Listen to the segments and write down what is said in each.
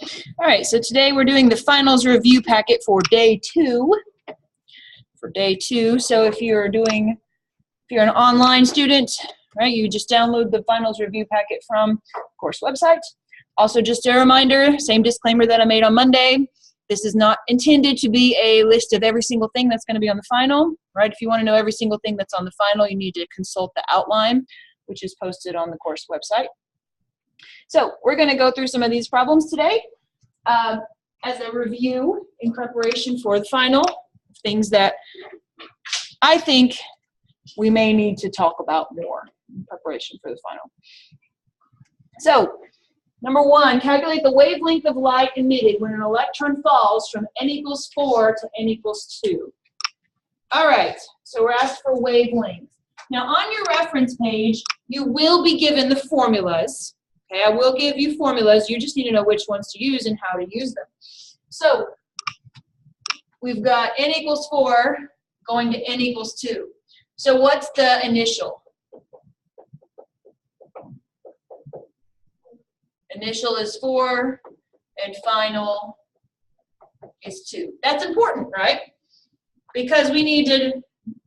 All right, so today we're doing the finals review packet for day 2. So if you're an online student, right, you just download the finals review packet from course website. Also, just a reminder, same disclaimer that I made on Monday, this is not intended to be a list of every single thing that's going to be on the final, right? If you want to know every single thing that's on the final, you need to consult the outline, which is posted on the course website. So we're going to go through some of these problems today as a review in preparation for the final, things that I think we may need to talk about more in preparation for the final. So, number 1, calculate the wavelength of light emitted when an electron falls from n equals 4 to n equals 2. All right, so we're asked for wavelength. Now, on your reference page, you will be given the formulas. Okay, I will give you formulas. You just need to know which ones to use and how to use them. So, we've got n equals 4 going to n equals 2. So, what's the initial? Initial is 4, and final is 2. That's important, right? Because we need to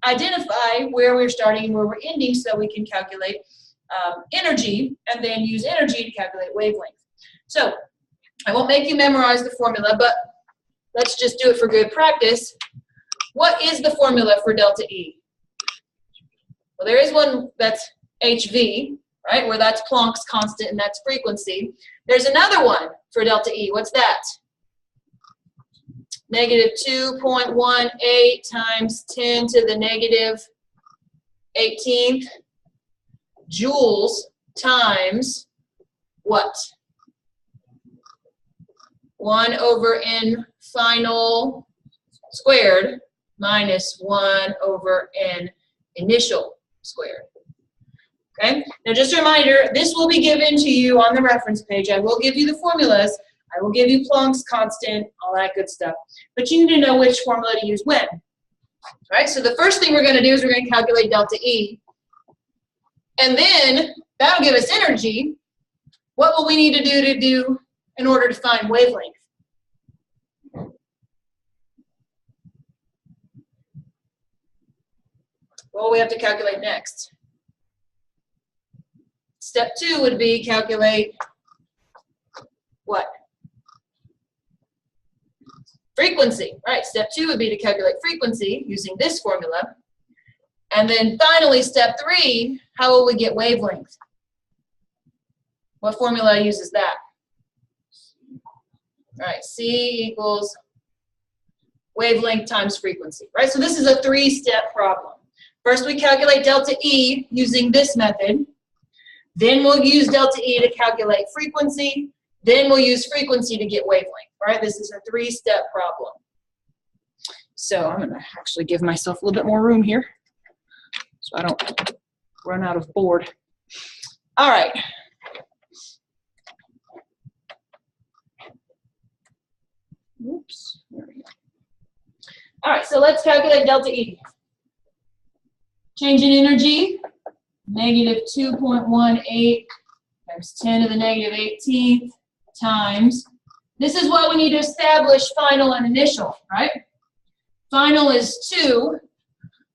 identify where we're starting and where we're ending so we can calculate energy, and then use energy to calculate wavelength. So, I won't make you memorize the formula, but let's just do it for good practice. What is the formula for delta E? Well, there is one that's HV, right, where that's Planck's constant and that's frequency. There's another one for delta E. What's that? Negative 2.18 times 10 to the negative 18th joules times what? 1 over n final squared minus 1 over n initial squared. Okay? Now just a reminder, this will be given to you on the reference page. I will give you the formulas. I will give you Planck's constant, all that good stuff. But you need to know which formula to use when. All right? So the first thing we're going to do is we're going to calculate delta E. And then that'll give us energy. What will we need to do in order to find wavelength? What will we have to calculate next? Step 2 would be calculate what? Frequency, right? Step 2 would be to calculate frequency using this formula. And then finally, step 3, how will we get wavelength? What formula uses that? All right, C equals wavelength times frequency, right? So this is a 3-step problem. First, we calculate delta E using this method. Then we'll use delta E to calculate frequency. Then we'll use frequency to get wavelength, right? This is a 3-step problem. So I'm going to actually give myself a little bit more room here so I don't run out of board. All right. Oops. There we go. All right, so let's calculate delta E. Change in energy, negative 2.18 times 10 to the negative 18th times. This is what we need to establish final and initial, right? Final is 2,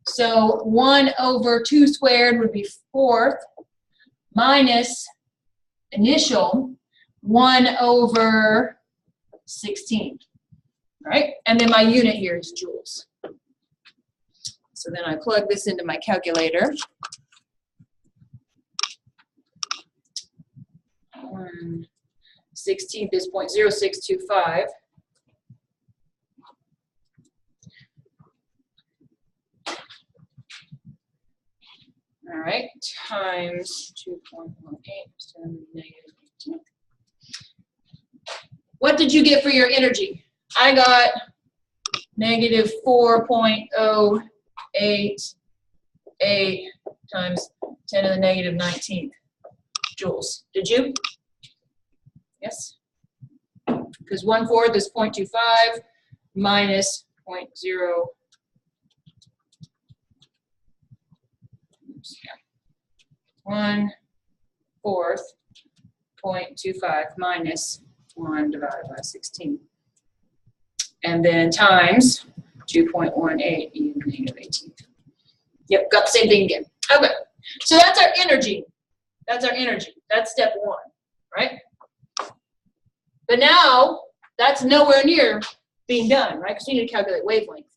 so 1 over 2 squared would be 4th, minus initial 1 over 16, right? And then my unit here is joules. So then I plug this into my calculator. 1/16 is 0.0625. All right, times 2.18 to the negative 18. What did you get for your energy? I got negative 4.088 times 10 to the negative 19th joules. Did you? Yes? Because 1/4 is 0.25 minus 0.0. 1/4 0.25 minus 1 divided by 16. And then times 2.18 e to the negative 18. Yep, got the same thing again. Okay, so that's our energy. That's our energy. That's step 1, right? But now, that's nowhere near being done, right? Because we need to calculate wavelength.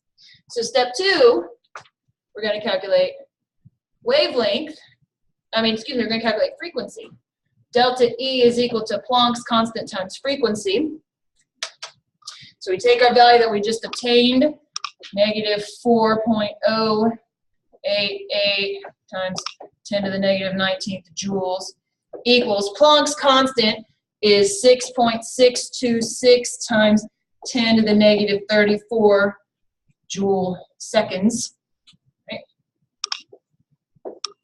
So step 2, we're going to calculate wavelength. We're going to calculate frequency. Delta E is equal to Planck's constant times frequency. So we take our value that we just obtained, negative 4.088 times 10 to the negative 19th joules equals Planck's constant is 6.626 times 10 to the negative 34 joule seconds, right?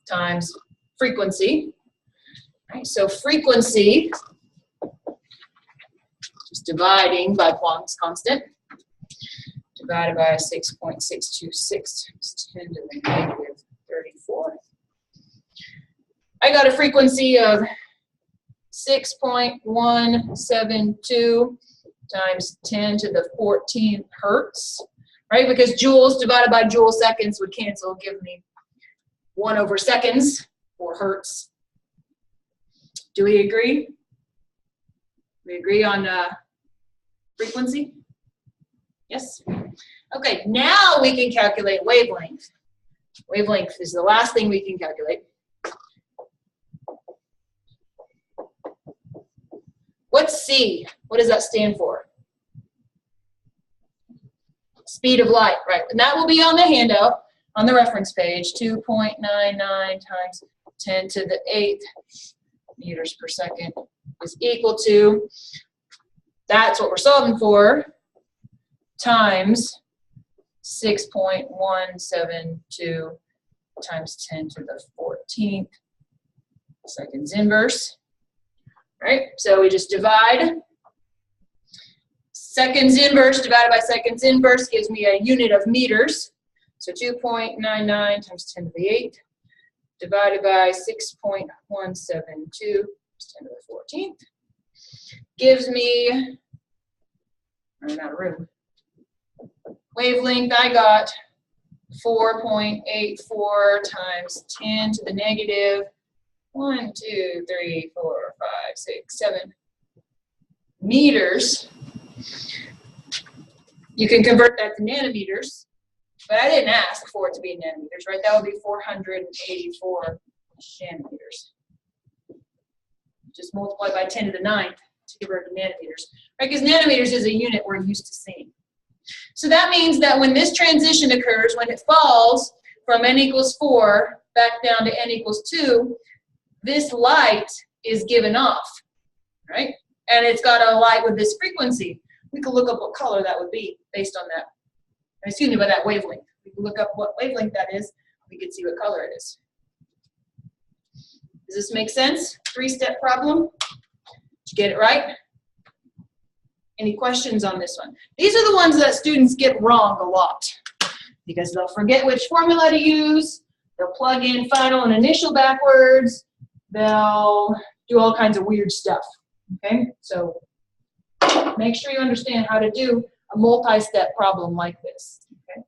Times frequency. Right? So frequency, just dividing by Planck's constant, divided by 6.626 times 10 to the negative 34. I got a frequency of 6.172 times 10 to the 14 hertz, right? Because joules divided by joule seconds would cancel, give me 1 over seconds, or hertz. Do we agree? We agree on frequency? Yes? Okay, now we can calculate wavelength. Wavelength is the last thing we can calculate. What's C? What does that stand for? Speed of light, right? And that will be on the handout, on the reference page, 2.99 times 10 to the 8th meters per second is equal to, that's what we're solving for, times 6.172 times 10 to the 14th seconds inverse. Right? So we just divide. Seconds inverse divided by seconds inverse gives me a unit of meters. So 2.99 times 10 to the 8th divided by 6.172 times 10 to the 14th gives me, running out of room, wavelength I got 4.84 times 10 to the negative 1, 2, 3, 4, 5, 6, 7 meters. You can convert that to nanometers, but I didn't ask for it to be nanometers, right? That would be 484 nanometers. Just multiply by 10 to the 9th to convert to nanometers, right? Because nanometers is a unit we're used to seeing. So that means that when this transition occurs, when it falls from n equals 4 back down to n equals 2, this light is given off, right? And it's got a light with this frequency. We could look up what color that would be based on that. Excuse me, by that wavelength. We can look up what wavelength that is. We can see what color it is. Does this make sense? 3-step problem. Did you get it right? Any questions on this one? These are the ones that students get wrong a lot because they'll forget which formula to use. They'll plug in final and initial backwards. They'll do all kinds of weird stuff, okay? So make sure you understand how to do a multi-step problem like this, okay?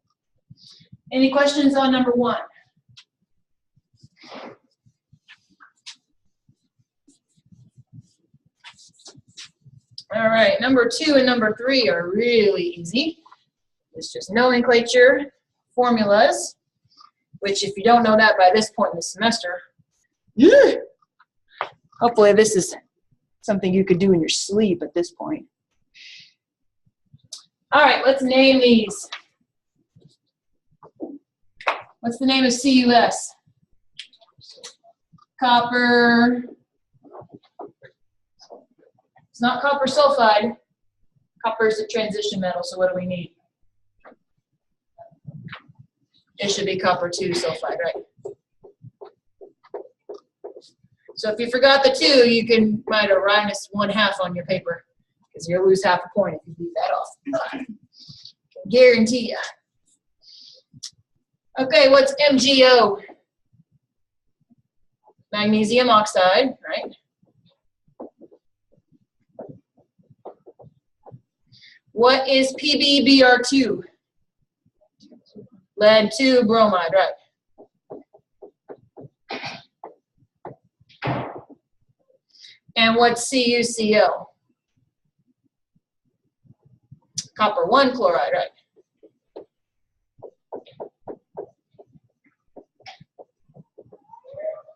Any questions on number 1? All right, number 2 and number 3 are really easy. It's just nomenclature, formulas, which if you don't know that by this point in the semester, hopefully this is something you could do in your sleep at this point. All right, let's name these. What's the name of CUS? Copper. It's not copper sulfide. Copper is a transition metal, so what do we need? It should be copper 2 sulfide, right? So if you forgot the 2, you can write a -1/2 on your paper because you'll lose half a point if you leave that off. Guarantee ya. Okay, what's MgO? Magnesium oxide, right? What is PbBr2? Lead 2 bromide, right? And what's CuCl? Copper 1 chloride, right?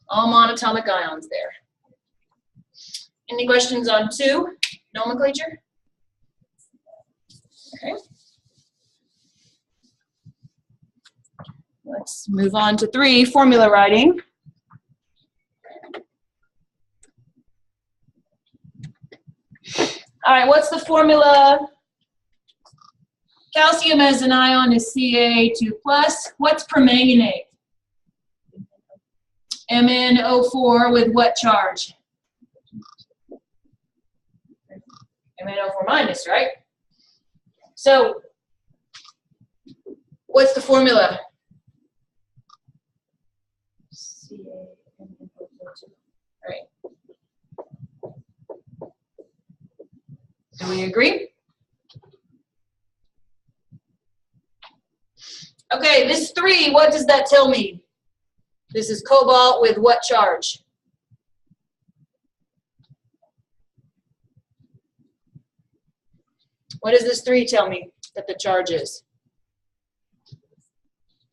All monatomic ions there. Any questions on 2, nomenclature? Okay. Let's move on to 3, formula writing. All right, what's the formula? Calcium as an ion is Ca2+. What's permanganate? MnO4 with what charge? MnO4 minus, right? So, what's the formula? All right. Do we agree? Okay, this 3, what does that tell me? This is cobalt with what charge? What does this 3 tell me that the charge is?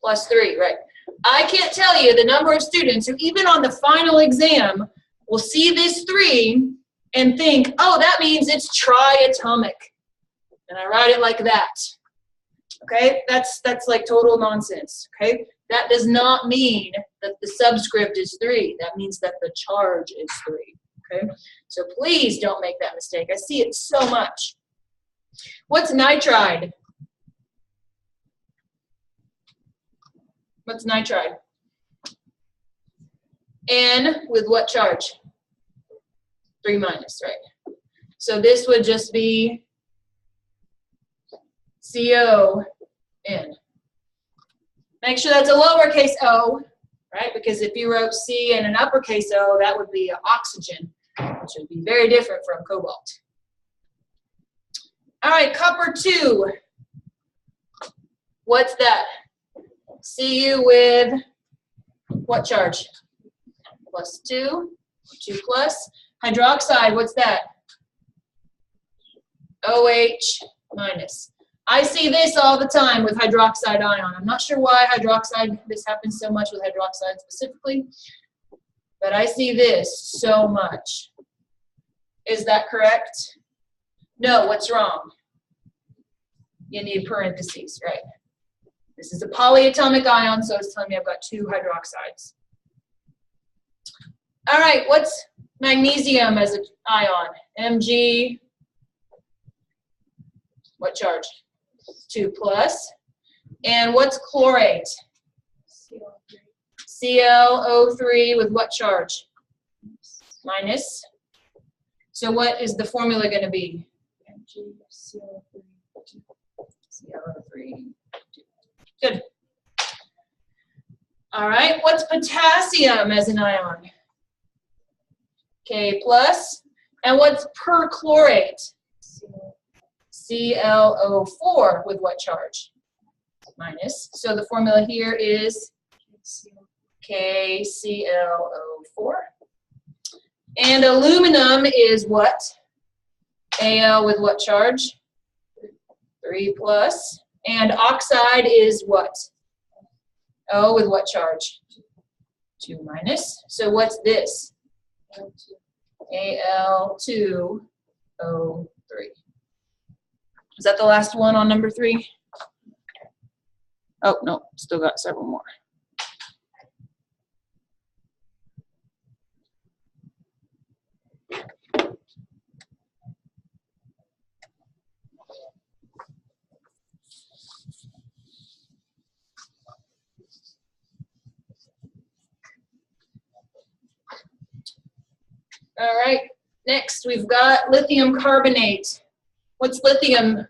+3, right? I can't tell you the number of students who even on the final exam will see this 3 and think, oh, that means it's triatomic. And I write it like that. Okay, that's like total nonsense. Okay, that does not mean that the subscript is 3. That means that the charge is 3. Okay, so please don't make that mistake. I see it so much. What's nitride? What's nitride? N with what charge? 3 minus, right? So this would just be CON. Make sure that's a lowercase o, right? Because if you wrote C and an uppercase O, that would be oxygen, which would be very different from cobalt. All right, copper 2. What's that? Cu with what charge? +2, 2 plus. Hydroxide, what's that? OH minus. I see this all the time with hydroxide ion. I'm not sure why hydroxide, this happens so much with hydroxide specifically, but I see this so much. Is that correct? No, what's wrong? You need parentheses, right? This is a polyatomic ion, so it's telling me I've got 2 hydroxides. All right, what's magnesium as an ion? Mg, what charge? 2 plus. And what's chlorate? ClO3 with what charge? Minus. So what is the formula going to be? ClO3. Good. All right, what's potassium as an ion? K plus. And what's perchlorate? ClO4 with what charge? Minus. So the formula here is KClO4. And aluminum is what? Al with what charge? 3 plus. And oxide is what? O with what charge? 2 minus. So what's this? Al2O3. Is that the last one on number 3? Oh, no, still got several more. All right, next we've got lithium carbonate. What's lithium's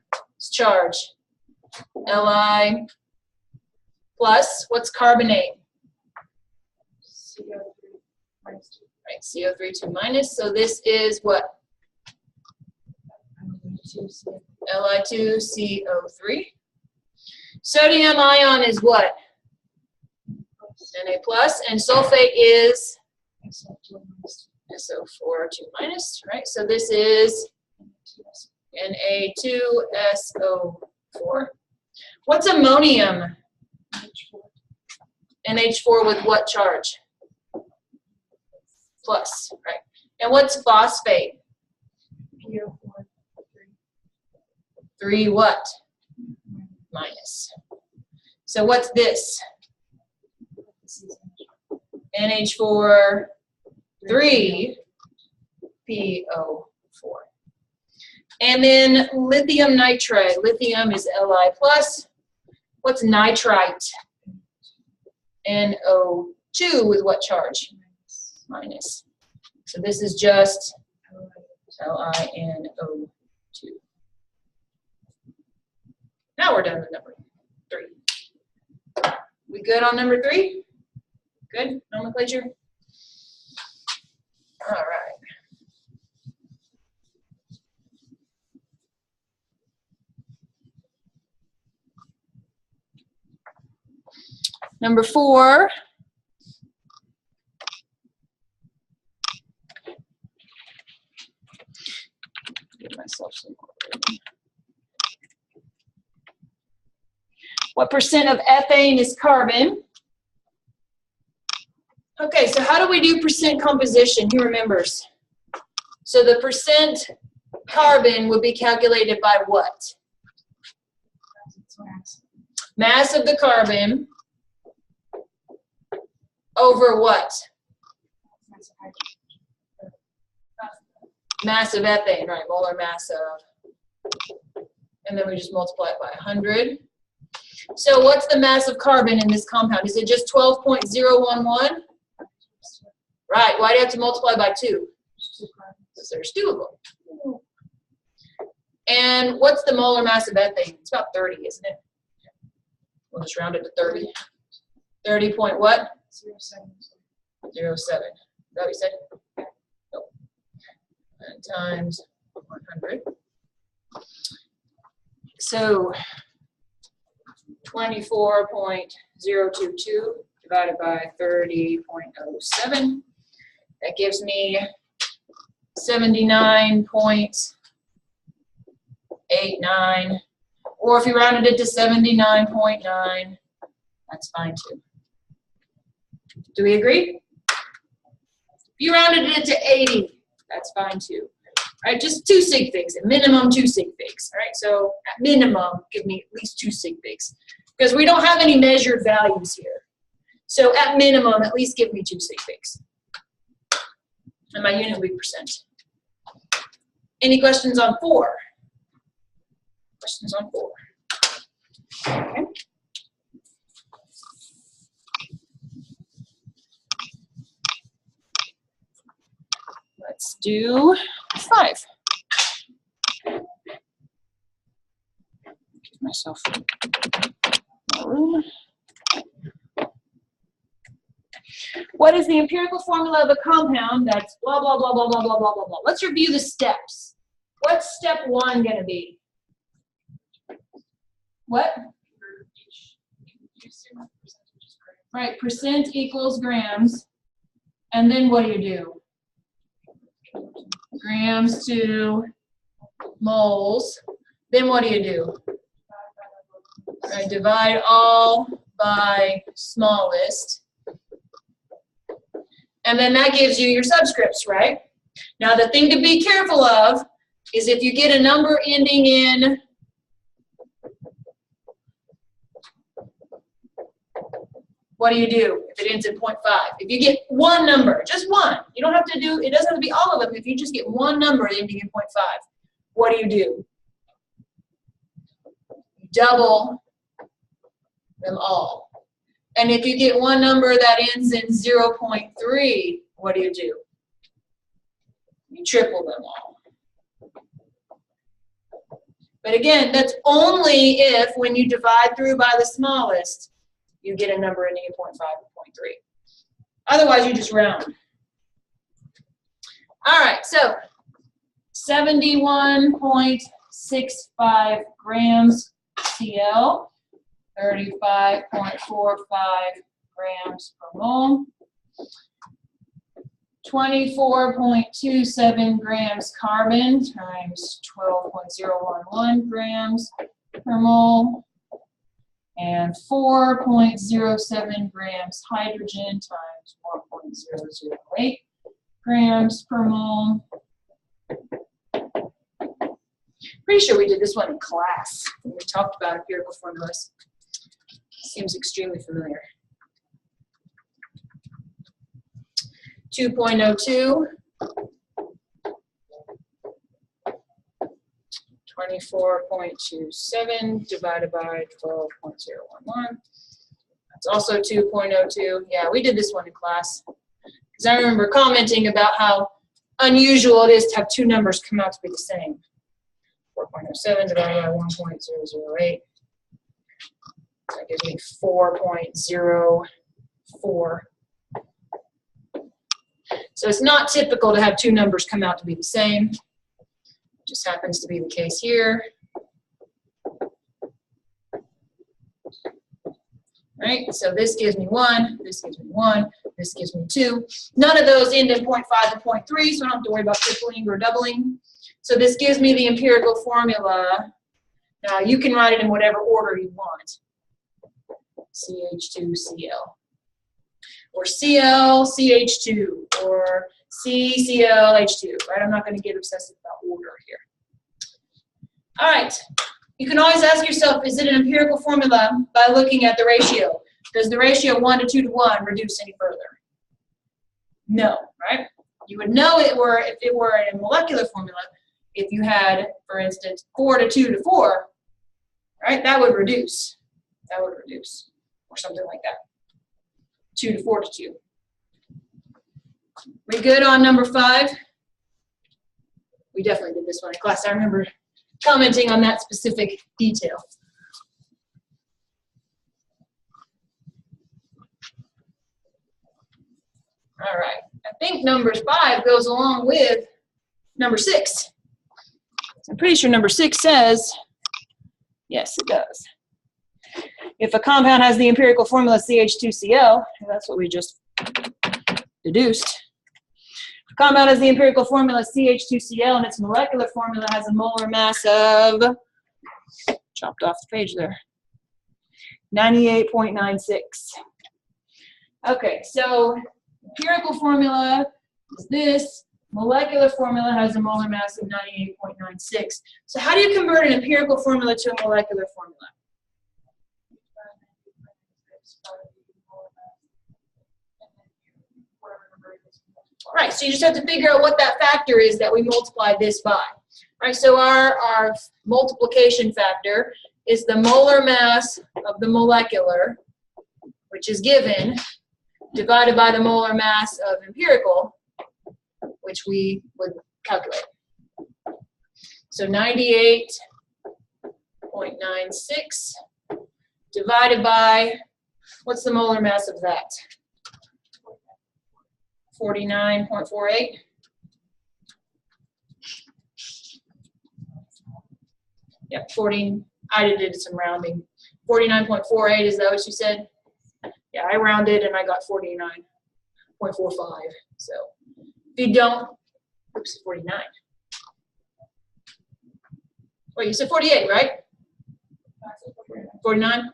charge? Li plus. What's carbonate? CO3 minus 2. Right, CO3 2 minus. So this is what? Li2CO3. Sodium ion is what? Na plus, and sulfate is SO4 2-, right? So this is Na2SO4. What's ammonium? NH4 with what charge? Plus, right? And what's phosphate? 3 what? Minus. So what's this? NH4 3 PO4. And then lithium nitride. Lithium is Li plus. What's nitrite? NO2 with what charge? Minus. So this is just LiNO2. Now we're done with number 3. We good on number 3? Good nomenclature? All right. Number 4. Give myself some more. What percent of ethane is carbon? Okay, so how do we do percent composition? Who remembers? So the percent carbon would be calculated by what? Mass of the carbon over what? Mass of ethane, right? Molar mass of. And then we just multiply it by 100. So what's the mass of carbon in this compound? Is it just 12.011? Right. Why do you have to multiply by 2? Because there's 2 of them. And what's the molar mass of ethane? It's about 30, isn't it? We'll just round it to 30. 30 point what? 07. 07. Is that what you said? Nope. And times 100. So 24.022 divided by 30.07. That gives me 79.89. Or if you rounded it to 79.9, that's fine too. Do we agree? If you rounded it to 80, that's fine too. All right, just 2 sig figs, at minimum 2 sig figs. All right, so at minimum, give me at least 2 sig figs. Because we don't have any measured values here. So at minimum, at least give me 2 sig figs. And my unit will be percent. Any questions on 4? Questions on 4? Okay. Let's do 5. Give myself more room. What is the empirical formula of a compound that's blah, blah, blah, blah, blah, blah, blah, blah, blah. Let's review the steps. What's step 1 going to be? What? Right, percent equals grams. And then what do? Grams to moles. Then what do? Right, divide all by smallest. And then that gives you your subscripts, right? Now the thing to be careful of is if you get a number ending in what do? If it ends in 0.5. If you get one number, just one, you don't have to do, it doesn't have to be all of them. If you just get one number ending in 0.5, what do? You double them all. And if you get one number that ends in 0.3, what do? You triple them all. But again, that's only if when you divide through by the smallest, you get a number ending in 0.5 or 0.3. Otherwise, you just round. All right, so 71.7 0.65 grams Cl, 35.45 grams per mole. 24.27 grams carbon times 12.011 grams per mole, and 4.07 grams hydrogen times 1.008 grams per mole. Pretty sure we did this one in class when we talked about empirical formulas. Seems extremely familiar. 2.02, 24.27 divided by 12.011. That's also 2.02. Yeah, we did this one in class. Because I remember commenting about how unusual it is to have two numbers come out to be the same. 4.07 divided by 1.008. That gives me 4.04. So it's not typical to have two numbers come out to be the same. It just happens to be the case here. Right? So this gives me 1, this gives me 1, this gives me 2. None of those end in 0.5 or 0.3, so I don't have to worry about tripling or doubling. So this gives me the empirical formula. Now you can write it in whatever order you want. CH2Cl. Or ClCH2, or CClH2, right? I'm not going to get obsessive about order here. All right. You can always ask yourself, is it an empirical formula by looking at the ratio? Does the ratio 1 to 2 to 1 reduce any further? No, right? You would know it were if it were a molecular formula. If you had, for instance, 4 to 2 to 4, right? That would reduce. That would reduce, or something like that. 2 to 4 to 2. We good on number 5? We definitely did this one in class. I remember commenting on that specific detail. All right. I think number 5 goes along with number 6. I'm pretty sure number 6 says, yes, it does. If a compound has the empirical formula CH2Cl, that's what we just deduced. If a compound has the empirical formula CH2Cl and its molecular formula has a molar mass of, chopped off the page there, 98.96. Okay, so empirical formula is this. Molecular formula has a molar mass of 98.96. So how do you convert an empirical formula to a molecular formula? Right, so you just have to figure out what that factor is that we multiply this by. Right, so our multiplication factor is the molar mass of the molecular, which is given, divided by the molar mass of empirical, which we would calculate. So 98.96 divided by, what's the molar mass of that? 49.48. Yep, 40, I did some rounding. 49.48, is that what you said? Yeah, I rounded and I got 49.45. So if you don't, oops, 49. Wait, you said 48, right? 49?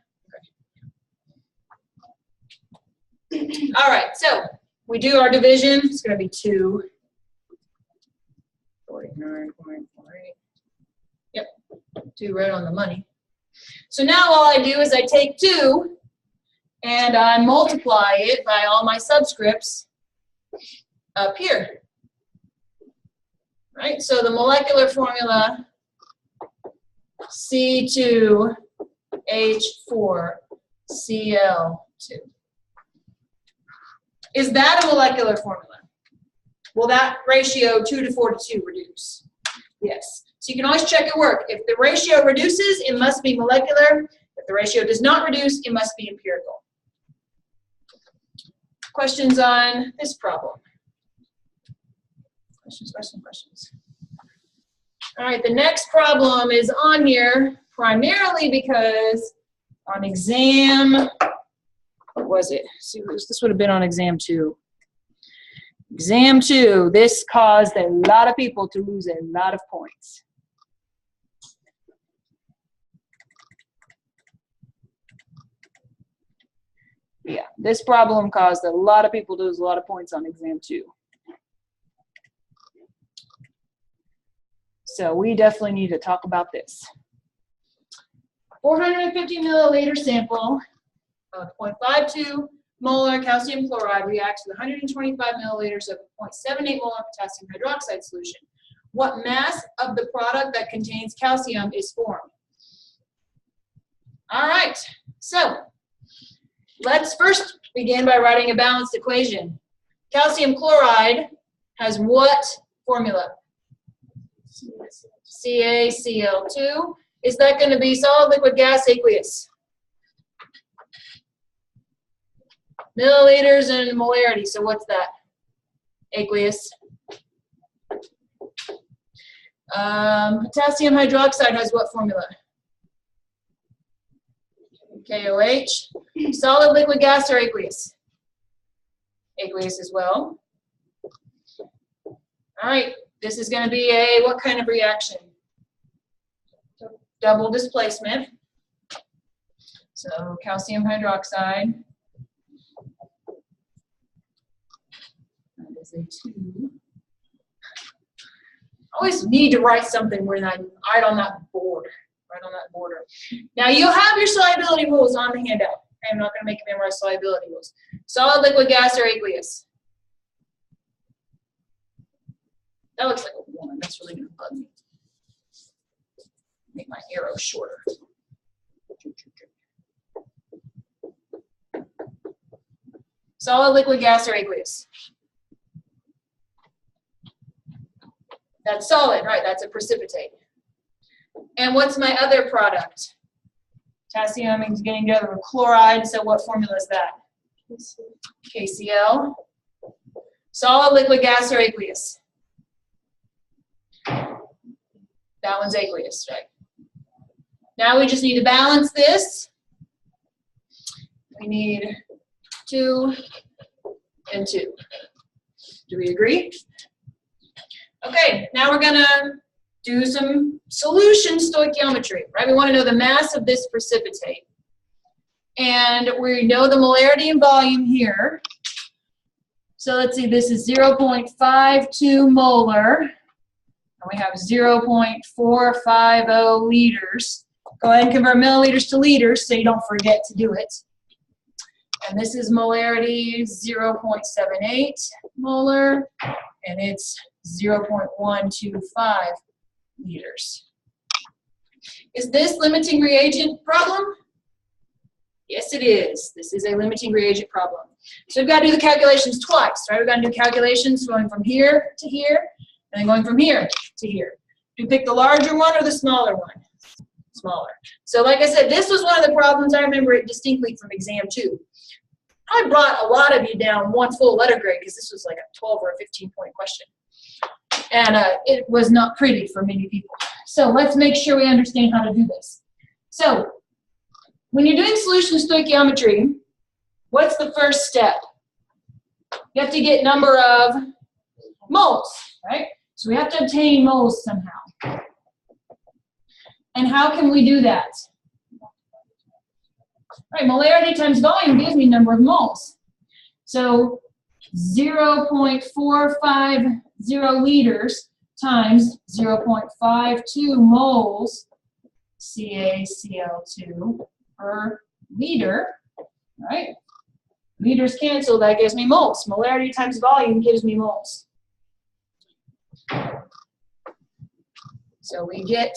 Okay. All right, so we do our division. It's going to be 2. 49.48. Yep, 2 right on the money. So now all I do is I take 2 and I multiply it by all my subscripts up here. Right? So the molecular formula C2H4Cl2. Is that a molecular formula? Will that ratio 2 to 4 to 2 reduce? Yes. So you can always check your work. If the ratio reduces, it must be molecular. If the ratio does not reduce, it must be empirical. Questions on this problem? Questions. All right, the next problem is on here primarily because on exam, what was it? See, this would have been on exam 2. Exam 2, this caused a lot of people to lose a lot of points. Yeah, this problem caused a lot of people to lose a lot of points on exam 2. So we definitely need to talk about this. 450 milliliter sample of 0.52 molar calcium chloride reacts with 125 milliliters of 0.78 molar potassium hydroxide solution. What mass of the product that contains calcium is formed? All right, so let's first begin by writing a balanced equation. Calcium chloride has what formula? CaCl2. Is that going to be solid, liquid, gas, aqueous? Milliliters and molarity, so what's that? Aqueous. Potassium hydroxide has what formula? KOH. Solid, liquid, gas, or aqueous? Aqueous as well. All right, this is going to be a what kind of reaction? Double displacement. So calcium hydroxide. That is a 2. I always need to write something where I'm right on that board. Right on that border. Now you'll have your solubility rules on the handout. I'm not going to make you memorize solubility rules. Solid, liquid, gas, or aqueous? That looks like a 1. That's really going to bug me. Make my arrow shorter. Solid, liquid, gas, or aqueous? That's solid, right? That's a precipitate. And what's my other product? Potassium is getting together with chloride, so what formula is that? KCl. Solid, liquid, gas, or aqueous? That one's aqueous, right? Now we just need to balance this. We need 2 and 2. Do we agree? Okay, now we're going to do some solution stoichiometry, right? We want to know the mass of this precipitate. And we know the molarity and volume here. So let's see, this is 0.52 molar. And we have 0.450 liters. Go ahead and convert milliliters to liters so you don't forget to do it. And this is molarity 0.78 molar, and it's 0.125 liters. Is this limiting reagent problem? Yes, it is. This is a limiting reagent problem. So we've got to do the calculations twice, right? We've got to do calculations going from here to here, and then going from here to here. Do you pick the larger one or the smaller one? Smaller. So like I said, this was one of the problems. I remember it distinctly from exam 2. I brought a lot of you down one full letter grade because this was like a 12 or a 15-point question. And it was not pretty for many people. So let's make sure we understand how to do this. So when you're doing solution stoichiometry, what's the first step? You have to get number of moles, right? So we have to obtain moles somehow. And how can we do that? All right, molarity times volume gives me number of moles. So 0.450 liters times 0.52 moles CaCl2 per liter, right? Liters cancel, that gives me moles. Molarity times volume gives me moles. So we get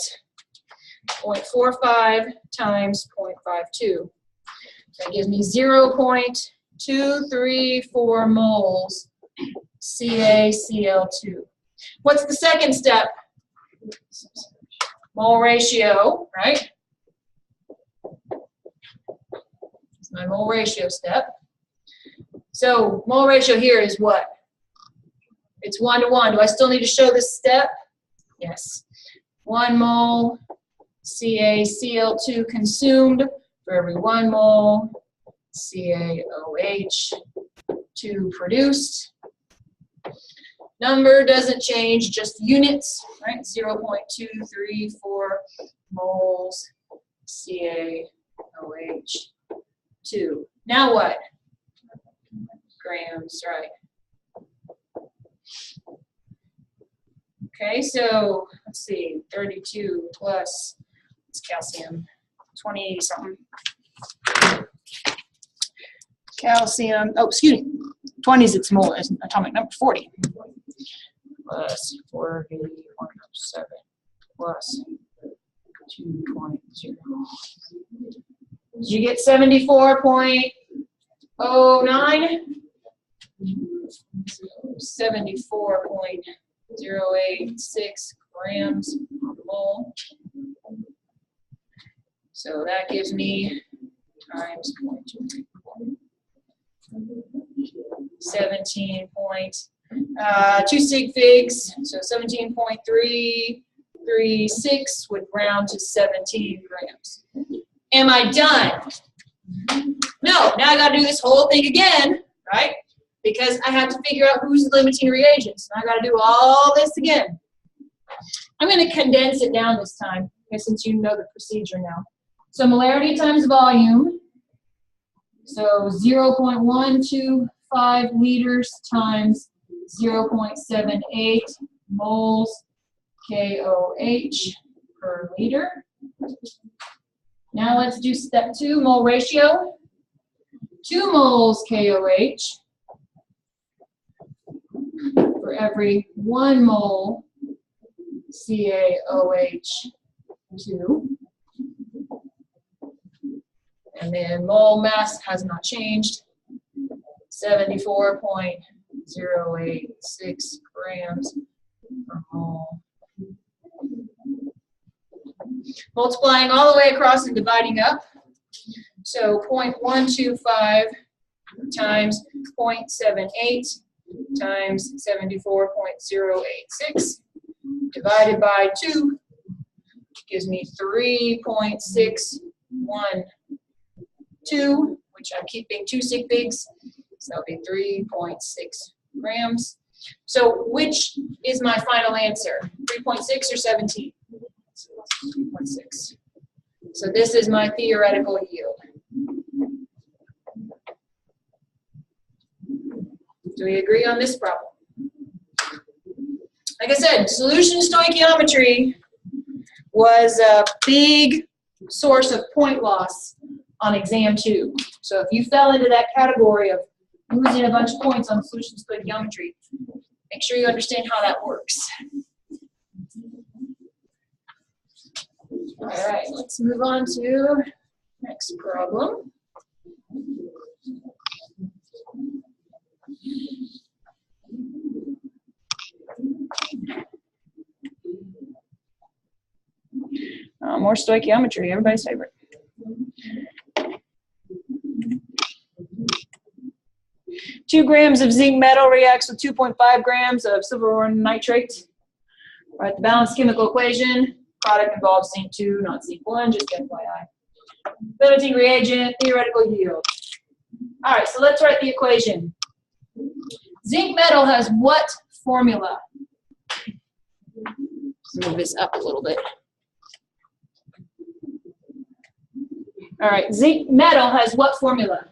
0.45 times 0.52. That gives me 0.234 moles CaCl2. What's the second step? Mole ratio, right? It's my mole ratio step. So mole ratio here is what? It's 1 to 1. Do I still need to show this step? Yes. 1 mole CaCl2 consumed for every 1 mole CaOH2 produced. Number doesn't change, just units, right? 0.234 moles CaOH2. Now what? Grams, right? Okay, so let's see, 32 plus, it's calcium, 20 something. Calcium, oh, excuse me, 20 is its mole, is atomic number, 40. Plus 48107 plus 2.0. Did you get 74.09? 74.086 grams per mole. So that gives me times 17.2 sig figs, so 17.336 would round to 17 grams. Am I done? No, now I got to do this whole thing again, right? Because I have to figure out who's the limiting reagents. And I got to do all this again. I'm going to condense it down this time, since you know the procedure now. So molarity times volume. So 0.125 liters times 0.78 moles KOH per liter. Now let's do step 2, mole ratio. 2 moles KOH for every 1 mole CaOH2. And then mole mass has not changed, 74.086 grams per mole. Multiplying all the way across and dividing up. So 0.125 times 0.78 times 74.086 divided by 2 gives me 3.612, which I'm keeping 2 sig figs, so that'll be 3.6 grams. So which is my final answer? 3.6 or 17? 3.6. So this is my theoretical yield. Do we agree on this problem? Like I said, solution stoichiometry was a big source of point loss on exam 2. So if you fell into that category of losing a bunch of points on solution stoichiometry, make sure you understand how that works. All right, let's move on to next problem. More stoichiometry, everybody's favorite. Two grams of zinc metal reacts with 2.5 grams of silver nitrate. Write the balanced chemical equation. Product involves zinc 2, not zinc 1, just FYI. Limiting reagent, theoretical yield. All right, so let's write the equation. Zinc metal has what formula? Let's move this up a little bit. All right, zinc metal has what formula?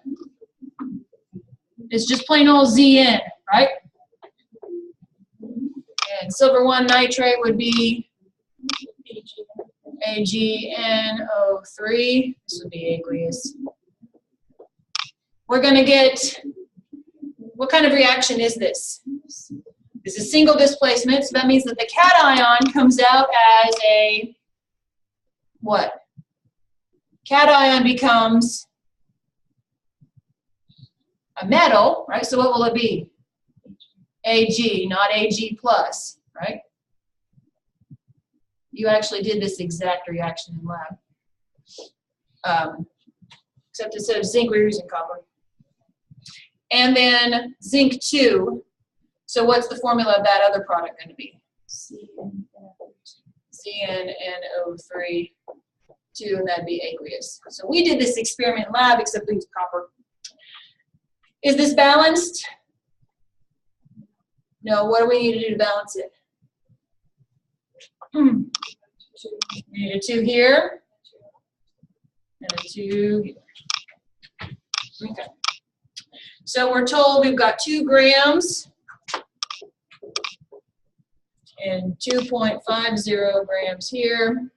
It's just plain old Zn, right? And silver 1 nitrate would be AgNO3. This would be aqueous. We're going to get, what kind of reaction is this? This is single displacement, so that means that the cation comes out as a what? Cation becomes a metal, right? So what will it be? Ag, not Ag plus, right? You actually did this exact reaction in lab. Except instead of zinc, we're using copper. And then zinc 2. So what's the formula of that other product going to be? ZnNO3, 2, and that'd be aqueous. So we did this experiment in lab, except we used copper. Is this balanced? No, what do we need to do to balance it? We need a 2 here, and a 2 here. Okay. So we're told we've got 2 grams and 2.50 grams here.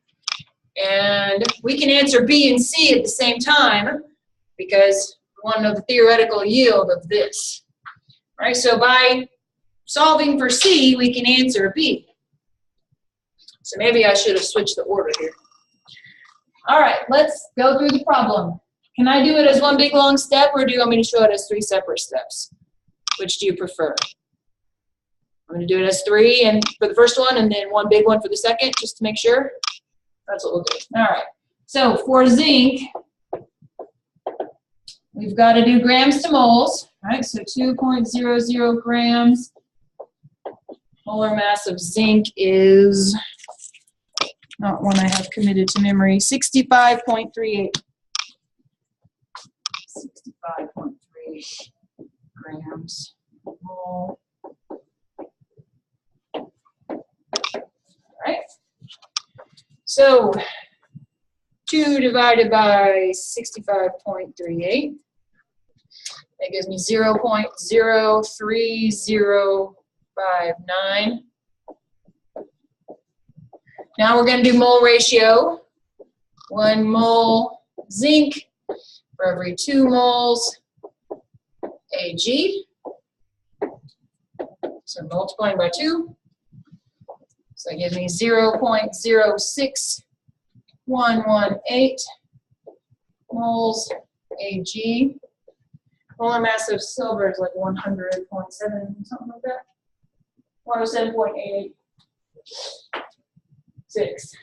And we can answer B and C at the same time because we want to know the theoretical yield of this. All right, so by solving for C, we can answer B. So maybe I should have switched the order here. All right, let's go through the problem. Can I do it as one big long step, or do you want me to show it as 3 separate steps? Which do you prefer? I'm going to do it as 3 and for the first one, and then one big one for the second, just to make sure. That's what we'll do. All right. So for zinc, we've got to do grams to moles. All right. So 2.00 grams. Molar mass of zinc is not one I have committed to memory. 65.38. 65.38 grams per mole. All right. So 2 divided by 65.38. That gives me 0.03059. Now we're going to do mole ratio. 1 mole zinc for every 2 moles Ag. So multiplying by 2. So that gives me 0.06118 moles Ag. Molar mass of silver is like 100.7, something like that. 107.886.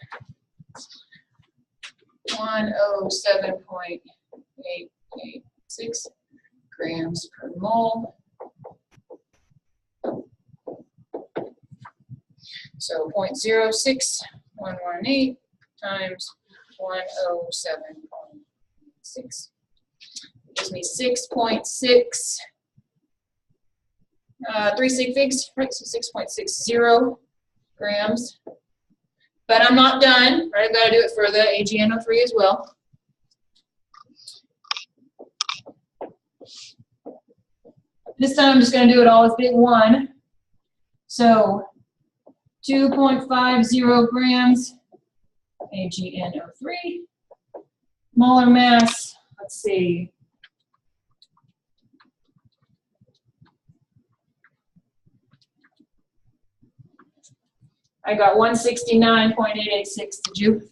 107.886 grams per mole. So 0.06118 times 107.6 gives me 6.6, 3 sig figs, right? So 6.60 grams. But I'm not done, right? I've got to do it for the AgNO3 as well. This time I'm just going to do it all as big one. So 2.50 grams AgNO3. Molar mass, let's see. I got 169.886, did you?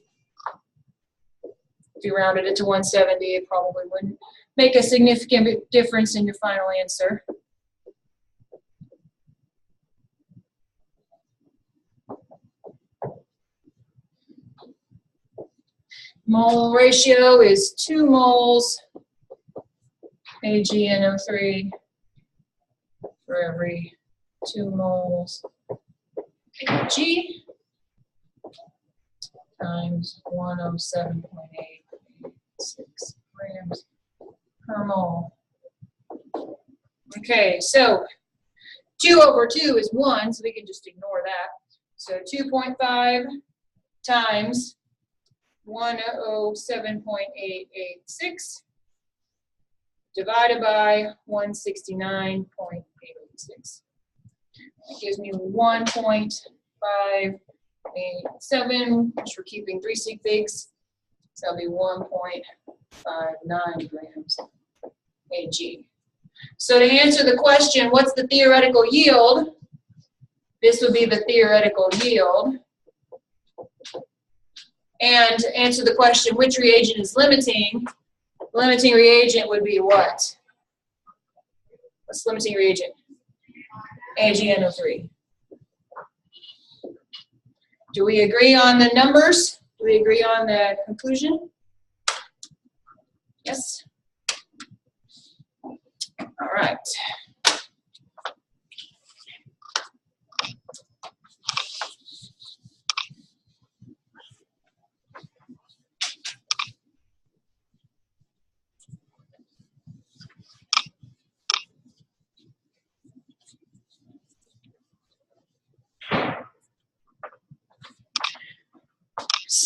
If you rounded it to 170, it probably wouldn't make a significant difference in your final answer. Mole ratio is 2 moles AgNO3 for every 2 moles Ag times 107.886 grams per mole. Okay, so 2 over 2 is 1, so we can just ignore that. So 2.5 times 107.886 divided by 169.886. That gives me 1.587, which we're keeping 3 sig figs. So that'll be 1.59 grams Ag. So to answer the question, what's the theoretical yield? This would be the theoretical yield. And to answer the question, which reagent is limiting? The limiting reagent would be what? What's the limiting reagent? AgNO3. Do we agree on the numbers? Do we agree on the conclusion? Yes? All right.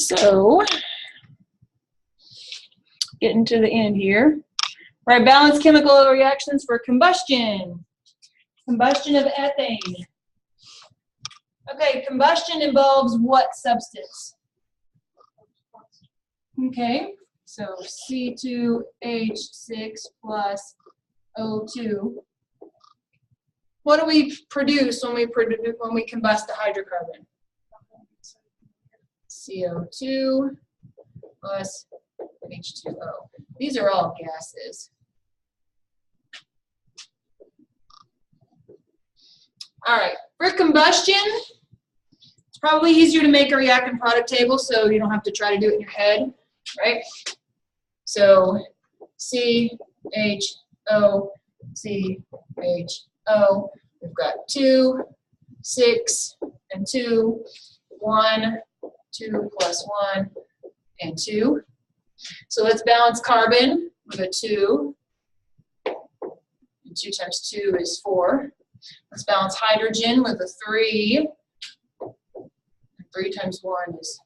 So, getting to the end here. Right, balanced chemical reactions for combustion. Combustion of ethane. Okay, combustion involves what substance? Okay, so C2H6 plus O2. What do we produce when we combust the hydrocarbon? CO2 plus H2O. These are all gases. All right, for combustion, it's probably easier to make a reactant product table so you don't have to try to do it in your head, right? So CHO, CHO, we've got 2, 6, and 2, 1, 2 plus 1, and 2. So let's balance carbon with a 2. And 2 times 2 is 4. Let's balance hydrogen with a 3. And 3 times 1 is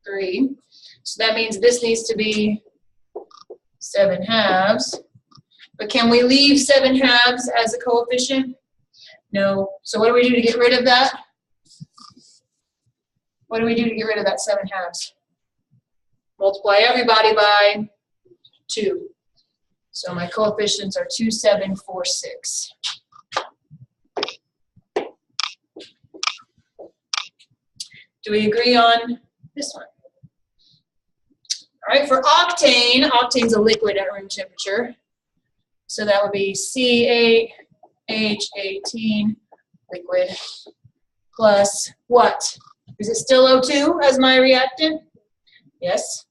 3. So that means this needs to be 7 halves. But can we leave 7 halves as a coefficient? No. So what do we do to get rid of that? What do we do to get rid of that 7 halves? Multiply everybody by 2. So my coefficients are 2, 7, 4, 6. Do we agree on this one? All right, for octane, octane's a liquid at room temperature. So that would be C8H18 liquid plus what? Is it still O2 as my reactant? Yes.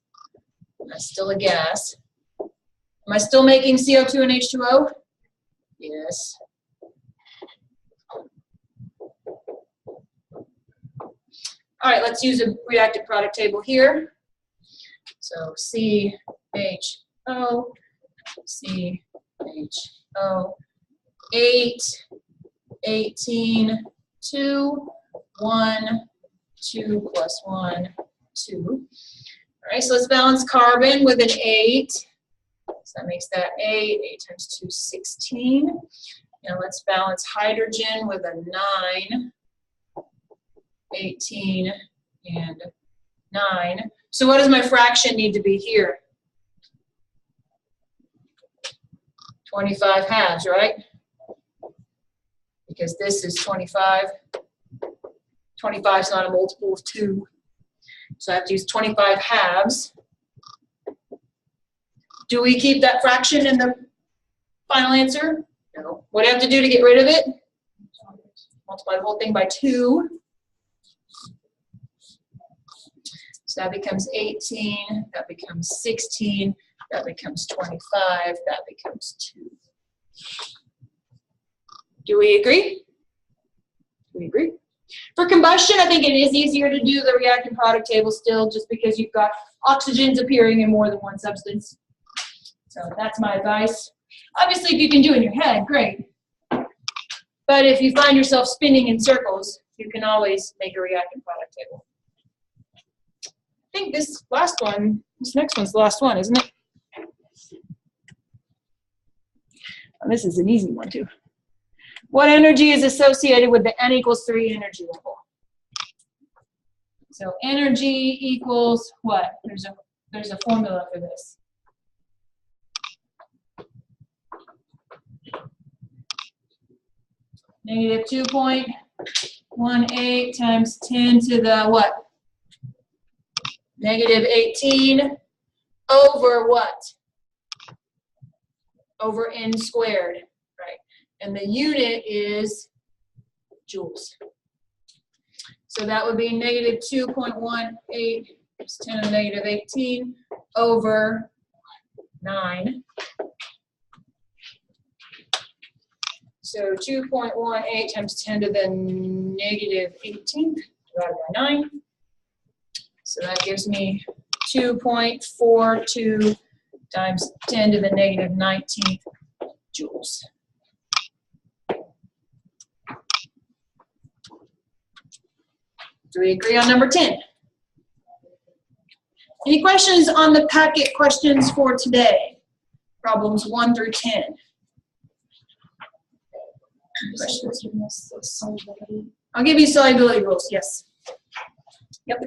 That's still a gas. Am I still making CO2 and H2O? Yes. All right, let's use a reactant product table here. So CHO, CHO, 8, 18, 2, 1, 2 plus 1, 2. All right, so let's balance carbon with an 8. So that makes that 8. 8 times 2 is 16. Now let's balance hydrogen with a 9. 18 and 9. So what does my fraction need to be here? 25 halves, right? Because this is 25. 25 is not a multiple of 2. So I have to use 25 halves. Do we keep that fraction in the final answer? No. What do I have to do to get rid of it? Multiply the whole thing by 2. So that becomes 18, that becomes 16, that becomes 25, that becomes 2. Do we agree? Do we agree? For combustion, I think it is easier to do the reactant product table still, just because you've got oxygens appearing in more than one substance. So that's my advice. Obviously, if you can do it in your head, great. But if you find yourself spinning in circles, you can always make a reactant product table. I think this next one's the last one, isn't it? Oh, this is an easy one too. What energy is associated with the n equals 3 energy level? So energy equals what? There's a formula for this. Negative 2.18 times 10 to the what? Negative 18 over what? Over n squared, right? And the unit is joules. So that would be negative 2.18 times 10 to the negative 18 over 9. So 2.18 times 10 to the negative 18 divided by 9. So that gives me 2.42 times 10 to the negative 19th joules. Do we agree on number 10? Any questions on the packet questions for today? Problems 1 through 10. Questions? I'll give you solubility rules, yes. Yep.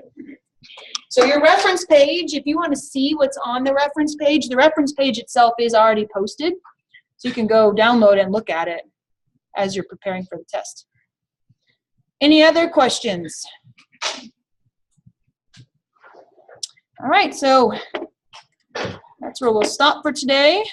So your reference page, if you want to see what's on the reference page itself is already posted. So you can go download and look at it as you're preparing for the test. Any other questions? All right, so that's where we'll stop for today.